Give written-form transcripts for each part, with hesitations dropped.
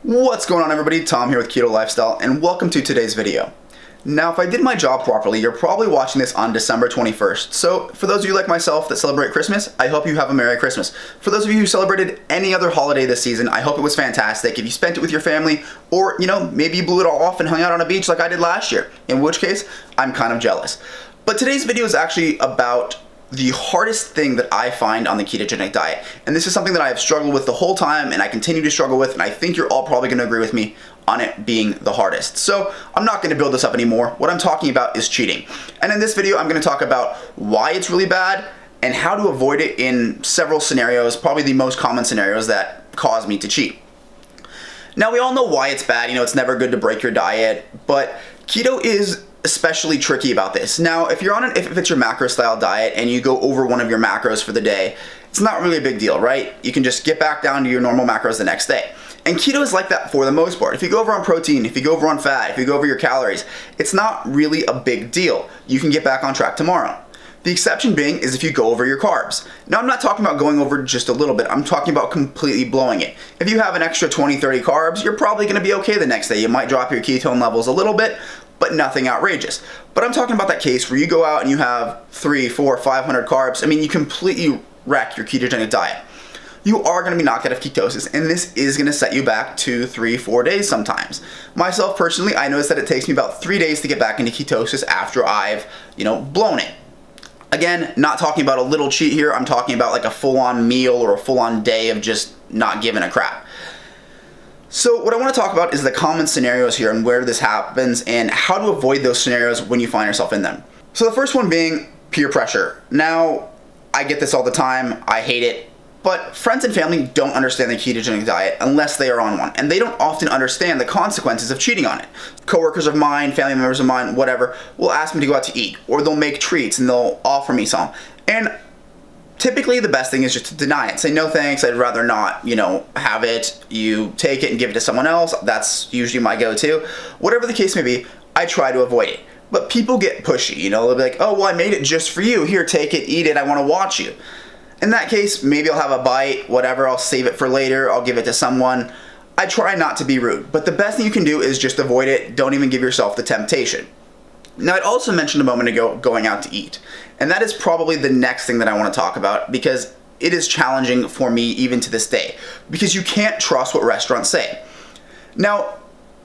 What's going on, everybody? Tom here with Keto Lifestyle, and welcome to today's video. Now, if I did my job properly, you're probably watching this on December 21st. So for those of you like myself that celebrate Christmas, I hope you have a Merry Christmas. For those of you who celebrated any other holiday this season, I hope it was fantastic. If you spent it with your family, or maybe you blew it all off and hung out on a beach like I did last year, in which case, I'm kind of jealous. But today's video is actually about the hardest thing that I find on the ketogenic diet. And this is something that I have struggled with the whole time, and I continue to struggle with, and I think you're all probably going to agree with me on it being the hardest. So I'm not going to build this up anymore. What I'm talking about is cheating. And in this video, I'm going to talk about why it's really bad and how to avoid it in several scenarios, probably the most common scenarios that cause me to cheat. Now, we all know why it's bad. It's never good to break your diet, but keto is especially tricky about this. Now, if it's your macro style diet and you go over one of your macros for the day, it's not really a big deal, right? You can just get back down to your normal macros the next day. And keto is like that for the most part. If you go over on protein, if you go over on fat, if you go over your calories, it's not really a big deal. You can get back on track tomorrow. The exception being is if you go over your carbs. Now, I'm not talking about going over just a little bit. I'm talking about completely blowing it. If you have an extra 20, 30 carbs, you're probably going to be okay the next day. You might drop your ketone levels a little bit, but nothing outrageous. But I'm talking about that case where you go out and you have 300, 400, 500 carbs. I mean, you completely wreck your ketogenic diet. You are going to be knocked out of ketosis, and this is going to set you back 2, 3, 4 days sometimes. Myself personally, I noticed that it takes me about 3 days to get back into ketosis after I've, blown it. Again, not talking about a little cheat here. I'm talking about like a full-on meal or a full-on day of just not giving a crap. So what I want to talk about is the common scenarios here and where this happens and how to avoid those scenarios when you find yourself in them. So the first one being peer pressure. Now, I get this all the time. I hate it. But friends and family don't understand the ketogenic diet unless they are on one, and they don't often understand the consequences of cheating on it. Coworkers of mine, family members of mine, whatever, will ask me to go out to eat, or they'll make treats and they'll offer me some. And typically the best thing is just to deny it. Say, no thanks, I'd rather not, have it. You take it and give it to someone else. That's usually my go-to. Whatever the case may be, I try to avoid it. But people get pushy, they'll be like, oh, well, I made it just for you. Here, take it, eat it, I want to watch you. In that case, maybe I'll have a bite, whatever, I'll save it for later, I'll give it to someone. I try not to be rude, but the best thing you can do is just avoid it. Don't even give yourself the temptation. Now, I'd also mentioned a moment ago going out to eat, and that is probably the next thing that I want to talk about because it is challenging for me even to this day because you can't trust what restaurants say. Now,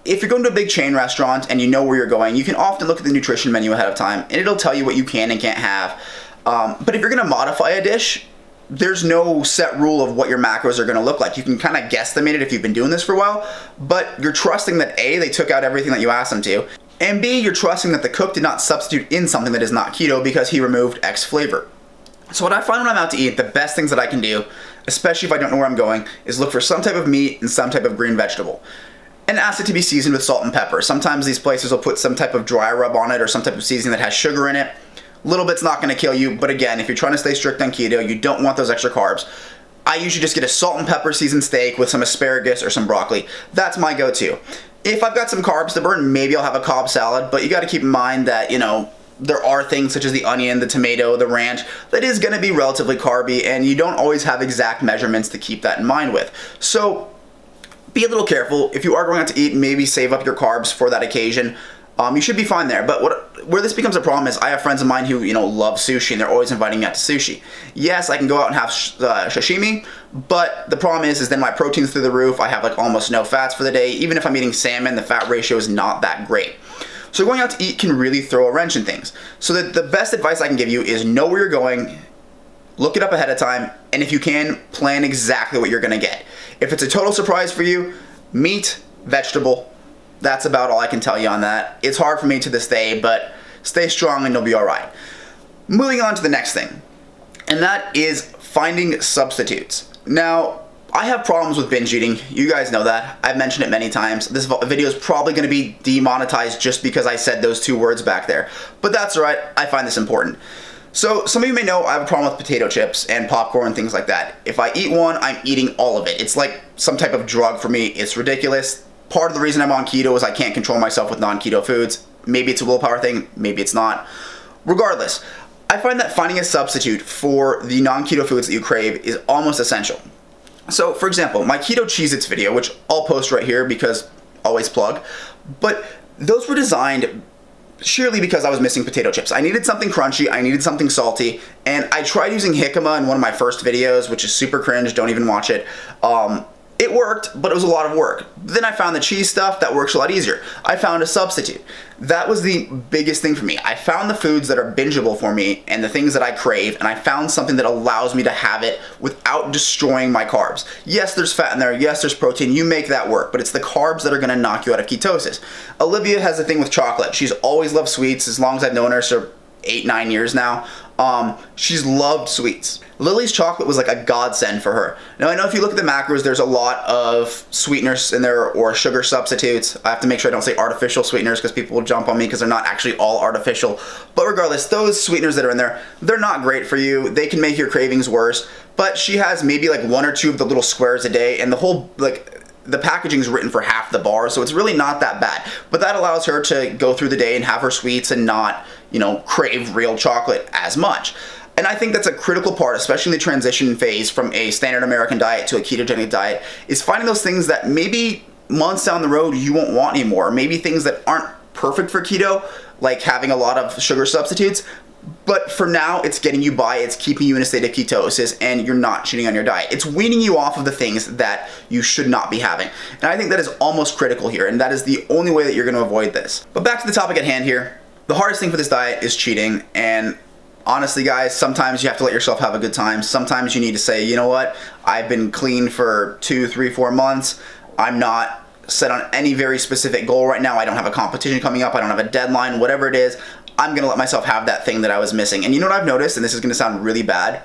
if you're going to a big chain restaurant and you know where you're going, you can often look at the nutrition menu ahead of time and it'll tell you what you can and can't have. But if you're going to modify a dish, there's no set rule of what your macros are going to look like. You can kind of guesstimate it if you've been doing this for a while, but you're trusting that A, they took out everything that you asked them to, and B, you're trusting that the cook did not substitute in something that is not keto because he removed X flavor. So what I find when I'm out to eat, the best things that I can do, especially if I don't know where I'm going, is look for some type of meat and some type of green vegetable. And ask it to be seasoned with salt and pepper. Sometimes these places will put some type of dry rub on it or some type of seasoning that has sugar in it. A little bit's not going to kill you, but again, if you're trying to stay strict on keto, you don't want those extra carbs. I usually just get a salt and pepper seasoned steak with some asparagus or some broccoli. That's my go-to. If I've got some carbs to burn, maybe I'll have a Cobb salad, but you got to keep in mind that, there are things such as the onion, the tomato, the ranch, that is going to be relatively carby, and you don't always have exact measurements to keep that in mind with. So be a little careful. If you are going out to eat, maybe save up your carbs for that occasion. You should be fine there, but where this becomes a problem is I have friends of mine who, love sushi and they're always inviting me out to sushi. Yes, I can go out and have sashimi, but the problem is then my protein's through the roof. I have like almost no fats for the day. Even if I'm eating salmon, the fat ratio is not that great. So going out to eat can really throw a wrench in things. So the best advice I can give you is know where you're going, look it up ahead of time, and if you can, plan exactly what you're going to get. If it's a total surprise for you, meat, vegetable, that's about all I can tell you on that. It's hard for me to this day, but stay strong and you'll be all right. Moving on to the next thing, and that is finding substitutes. Now, I have problems with binge eating. You guys know that. I've mentioned it many times. This video is probably going to be demonetized just because I said those two words back there, but that's all right. I find this important. So some of you may know I have a problem with potato chips and popcorn and things like that. If I eat one, I'm eating all of it. It's like some type of drug for me. It's ridiculous. Part of the reason I'm on keto is I can't control myself with non-keto foods. Maybe it's a willpower thing, maybe it's not. Regardless, I find that finding a substitute for the non-keto foods that you crave is almost essential. So for example, my keto Cheez-Its video, which I'll post right here because always plug, but those were designed sheerly because I was missing potato chips. I needed something crunchy, I needed something salty, and I tried using jicama in one of my first videos, which is super cringe, don't even watch it. It worked, but it was a lot of work. Then I found the cheese stuff that works a lot easier. I found a substitute. That was the biggest thing for me. I found the foods that are bingeable for me and the things that I crave, and I found something that allows me to have it without destroying my carbs. Yes, there's fat in there. Yes, there's protein. You make that work, but it's the carbs that are gonna knock you out of ketosis. Olivia has a thing with chocolate. She's always loved sweets as long as I've known her, so 8-9 years now. She's loved sweets. Lily's chocolate was like a godsend for her. Now I know if you look at the macros, there's a lot of sweeteners in there or sugar substitutes. I have to make sure I don't say artificial sweeteners because people will jump on me because they're not actually all artificial. But regardless, those sweeteners that are in there, they're not great for you. They can make your cravings worse. But she has maybe like 1 or 2 of the little squares a day, and the whole, like, the packaging is written for half the bar, so it's really not that bad. But that allows her to go through the day and have her sweets and not, you know, crave real chocolate as much. And I think that's a critical part, especially in the transition phase from a standard American diet to a ketogenic diet, is finding those things that maybe months down the road you won't want anymore. Maybe things that aren't perfect for keto, like having a lot of sugar substitutes, but for now, it's getting you by, it's keeping you in a state of ketosis, and you're not cheating on your diet. It's weaning you off of the things that you should not be having. And I think that is almost critical here, and that is the only way that you're gonna avoid this. But back to the topic at hand here. The hardest thing for this diet is cheating, and honestly guys, sometimes you have to let yourself have a good time. Sometimes you need to say, you know what, I've been clean for 2, 3, 4 months. I'm not set on any very specific goal right now. I don't have a competition coming up. I don't have a deadline, whatever it is. I'm gonna let myself have that thing that I was missing. And you know what I've noticed, and this is gonna sound really bad,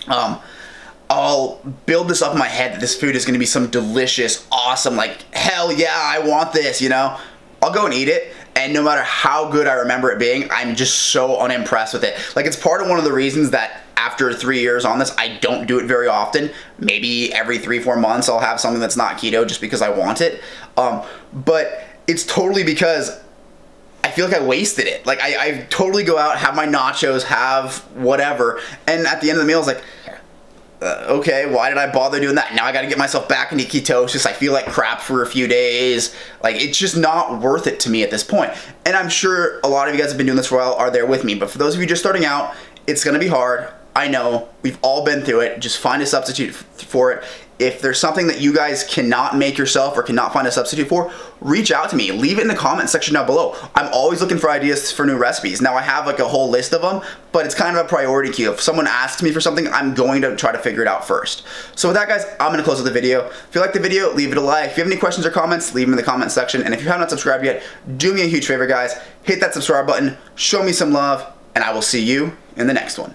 I'll build this up in my head that this food is gonna be some delicious, awesome, like, hell yeah, I want this, you know? I'll go and eat it, and no matter how good I remember it being, I'm just so unimpressed with it. Like, it's part of one of the reasons that after 3 years on this, I don't do it very often. Maybe every 3-4 months I'll have something that's not keto just because I want it. But it's totally because I feel like I wasted it. Like, I totally go out, have my nachos, have whatever, and at the end of the meal, it's like, okay, why did I bother doing that? Now I gotta get myself back into ketosis. I feel like crap for a few days. Like, it's just not worth it to me at this point. And I'm sure a lot of you guys have been doing this for a while, are there with me. But for those of you just starting out, it's gonna be hard. I know, we've all been through it. Just find a substitute for it. If there's something that you guys cannot make yourself or cannot find a substitute for, reach out to me. Leave it in the comment section down below. I'm always looking for ideas for new recipes. Now I have like a whole list of them, but it's kind of a priority queue. If someone asks me for something, I'm going to try to figure it out first. So with that guys, I'm gonna close with the video. If you like the video, leave it a like. If you have any questions or comments, leave them in the comment section. And if you have not subscribed yet, do me a huge favor guys. Hit that subscribe button, show me some love, and I will see you in the next one.